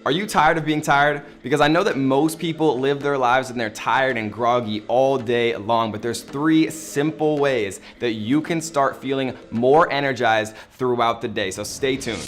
Are you tired of being tired? Because I know that most people live their lives and they're tired and groggy all day long, but there's 3 simple ways that you can start feeling more energized throughout the day. So stay tuned.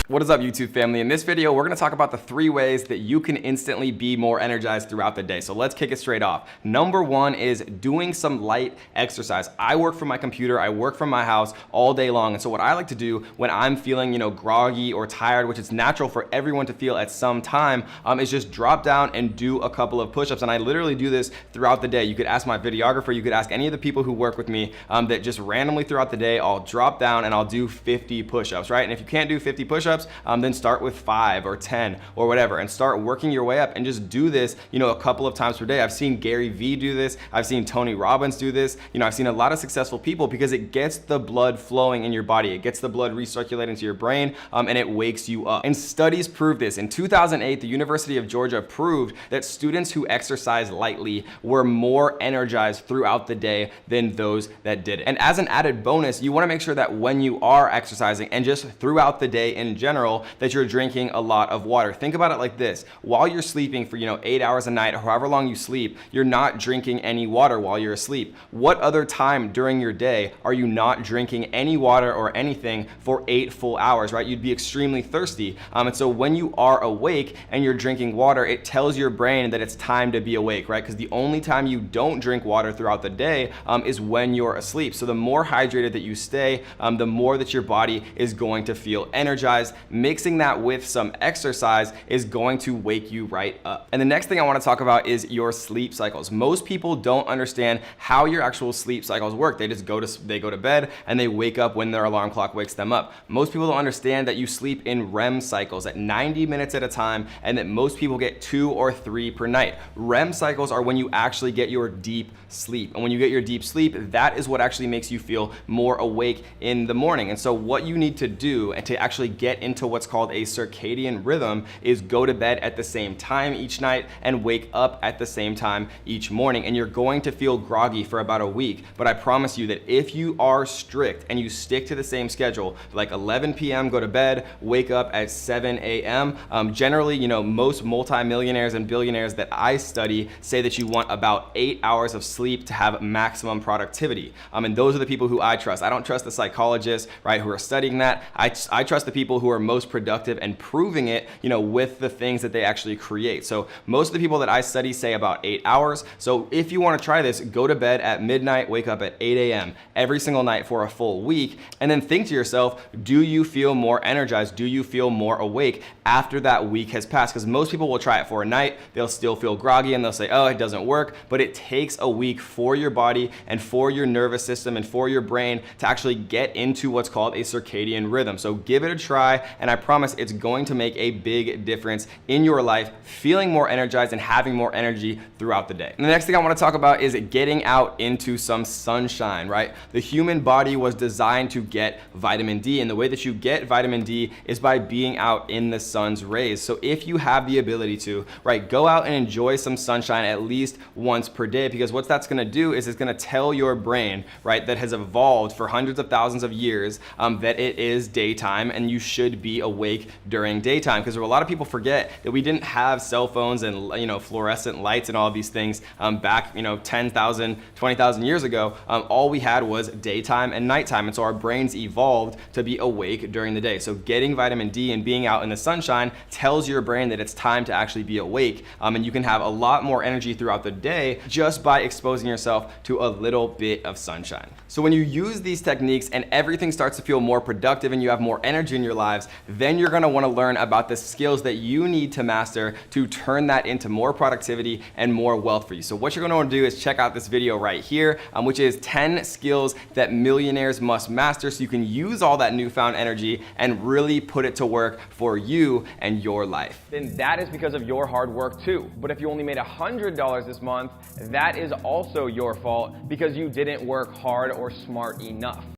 What is up, YouTube family? In this video, we're gonna talk about the 3 ways that you can instantly be more energized throughout the day. So let's kick it straight off. Number 1 is doing some light exercise. I work from my computer, I work from my house all day long. And so what I like to do when I'm feeling, groggy or tired, which is natural for everyone to feel at some time, is just drop down and do a couple of push-ups. And I literally do this throughout the day. You could ask my videographer, you could ask any of the people who work with me, that just randomly throughout the day, I'll drop down and I'll do 50 push-ups, right? And if you can't do 50 push-ups, then start with 5 or 10 or whatever and start working your way up and just do this, a couple of times per day. I've seen Gary Vee do this. I've seen Tony Robbins do this. I've seen a lot of successful people because it gets the blood flowing in your body. It gets the blood recirculating to your brain, and it wakes you up. And studies prove this. In 2008, the University of Georgia proved that students who exercise lightly were more energized throughout the day than those that didn't. And as an added bonus, you want to make sure that when you are exercising and just throughout the day in general, that you're drinking a lot of water. Think about it like this. While you're sleeping for 8 hours a night or however long you sleep, you're not drinking any water while you're asleep. What other time during your day are you not drinking any water or anything for 8 full hours, right? You'd be extremely thirsty. And so when you are awake and you're drinking water, it tells your brain that it's time to be awake, right? Because the only time you don't drink water throughout the day is when you're asleep. So the more hydrated that you stay, the more that your body is going to feel energized. Mixing that with some exercise is going to wake you right up. And the next thing I want to talk about is your sleep cycles. Most people don't understand how your actual sleep cycles work. They just go to bed and they wake up when their alarm clock wakes them up. Most people don't understand that you sleep in REM cycles at 90 minutes at a time, and that most people get 2 or 3 per night. REM cycles are when you actually get your deep sleep. And when you get your deep sleep, that is what actually makes you feel more awake in the morning. And so what you need to do and to actually get into what's called a circadian rhythm is go to bed at the same time each night and wake up at the same time each morning. And you're going to feel groggy for about a week, but I promise you that if you are strict and you stick to the same schedule, like 11 p.m. go to bed, wake up at 7 a.m. Generally, most multimillionaires and billionaires that I study say that you want about 8 hours of sleep to have maximum productivity. And those are the people who I trust. I don't trust the psychologists, right, who are studying that. I trust the people who are most productive and proving it, with the things that they actually create. So most of the people that I study say about 8 hours. So if you want to try this, go to bed at midnight, wake up at 8 a.m. every single night for a full week, and then think to yourself, do you feel more energized? Do you feel more awake after that week has passed? Because most people will try it for a night, they'll still feel groggy and they'll say, oh, it doesn't work, but it takes a week for your body and for your nervous system and for your brain to actually get into what's called a circadian rhythm. So give it a try, and I promise it's going to make a big difference in your life, feeling more energized and having more energy throughout the day. And the next thing I want to talk about is getting out into some sunshine, right? The human body was designed to get vitamin D, and the way that you get vitamin D is by being out in the sun's rays. So if you have the ability to, right, go out and enjoy some sunshine at least once per day, because what that's going to do is it's going to tell your brain, right, that has evolved for hundreds of thousands of years, that it is daytime and you should be awake during daytime. Because a lot of people forget that we didn't have cell phones and fluorescent lights and all of these things back 10,000, 20,000 years ago. All we had was daytime and nighttime, and so our brains evolved to be awake during the day. So getting vitamin D and being out in the sunshine tells your brain that it's time to actually be awake, and you can have a lot more energy throughout the day just by exposing yourself to a little bit of sunshine. So when you use these techniques and everything starts to feel more productive and you have more energy in your lives, then you're going to want to learn about the skills that you need to master to turn that into more productivity and more wealth for you. So what you're going to want to do is check out this video right here, which is 10 skills that millionaires must master so you can use all that newfound energy and really put it to work for you and your life. Then that is because of your hard work too. But if you only made $100 this month, that is also your fault because you didn't work hard or smart enough.